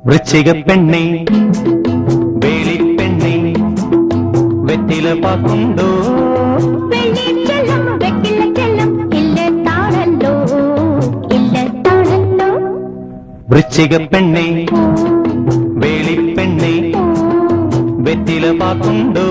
വൃശ്ചിക പെണ്ണെ വേളിപ്പെണ്ണെ വെറ്റില പാക്കുണ്ടോ വൃശ്ചിക പെണ്ണെ വേളിപ്പെണ്ണെ വെറ്റില പാക്കുണ്ടോ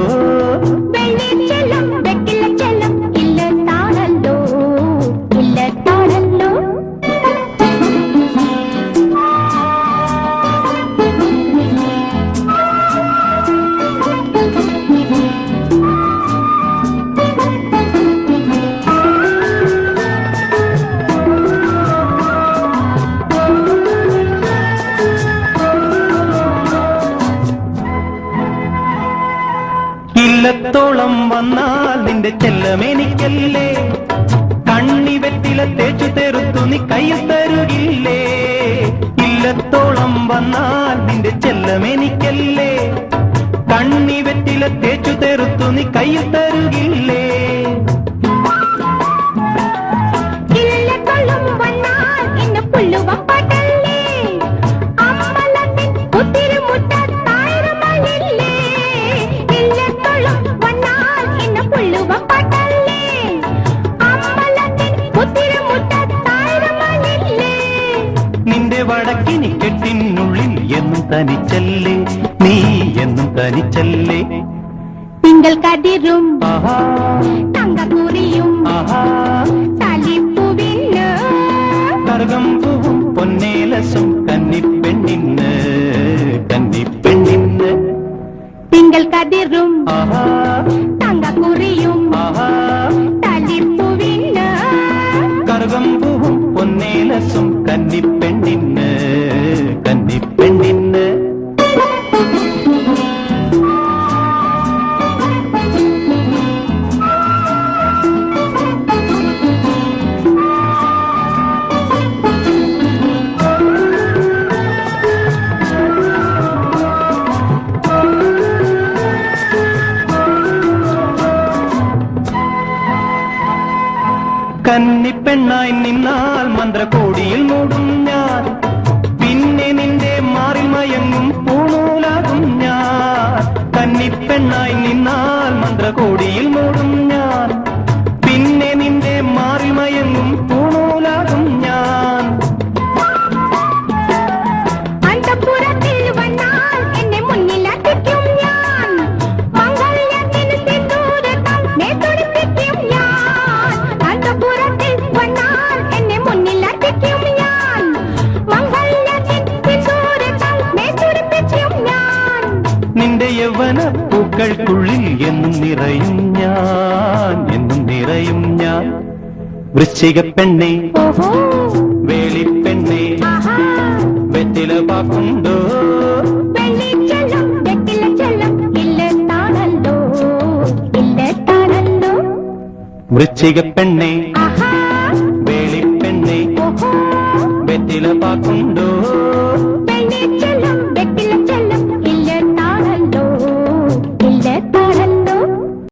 ഇല്ലത്തോളം വന്നാൽ നിന്റെ ചെല്ലമെനിക്കല്ലേ കണ്ണി വെറ്റില തേച്ചു തെറുത്തു നീ കയ്യിൽ തരുകില്ലേ ഇല്ലത്തോളം വന്നാൽ നിന്റെ ചെല്ലമെനിക്കല്ലേ കണ്ണി വെറ്റില തേച്ചു തെറുത്തു നീ കയ്യിൽ തരുകില്ലേ നിന്റെ വടക്കിനി കെട്ടിനുള്ളിൽ എന്നും തനിച്ചല്ലേ നീ എന്നും തനിച്ചല്ലേ തിങ്കൾ കതിരും തങ്കക്കുറിയും തലിപ്പൂവിന് കറുകം പൂവും പൊന്നേലസും കന്നിപ്പെണ്ണിന് കന്നിപ്പെണ്ണിന് തിങ്കൾ കതിരും തങ്കക്കുറിയും തലിപ്പൂവിന് കറുകം പൂവും പൊന്നേലസും കന്നിപ്പെണ്ണിന് കന്നിപ്പെണ്ണിന് കന്നിപ്പെണ്ണായി നിന്നാൽ മന്ത്രകോടിയിൽ മൂടും ഞാൻ പിന്നെ നിന്റെ മാറിൽ മയങ്ങും പൂണൂലാകും ഞാൻ കന്നിപ്പെണ്ണായി നിന്നാൽ മന്ത്രകോടിയിൽ മൂടും ഞാൻ പിന്നെ നിന്റെ മാറിൽ മയങ്ങും പൂണൂലാകും ഞാൻ അന്തഃപുരത്തിൽ വന്നാൽ എന്നെ മുന്നിലെത്തിക്കും ഞാൻ മംഗല്യത്തിന് സിന്ദൂരത്താൽ മേത്തൊളിപ്പിക്കും ഞാൻ അന്തഃപുരത്തിൽ വന്നാൽ എന്നെ മുന്നിലെത്തിക്കും ഞാൻ മംഗല്യത്തിന് സിന്ദൂരത്താൽ മേത്തൊളിപ്പിക്കും ഞാൻ നിന്റെ യൗവന പൂക്കൾക്കുള്ളിൽ എന്നും നിറയും ഞാൻ വൃശ്ചിക പെണ്ണെ വേളിപ്പെണ്ണെ വെറ്റില പാക്കുണ്ടോ വൃശ്ചിക പെണ്ണെ വേളിപ്പെണ്ണെ വെറ്റില പാക്കുണ്ടോ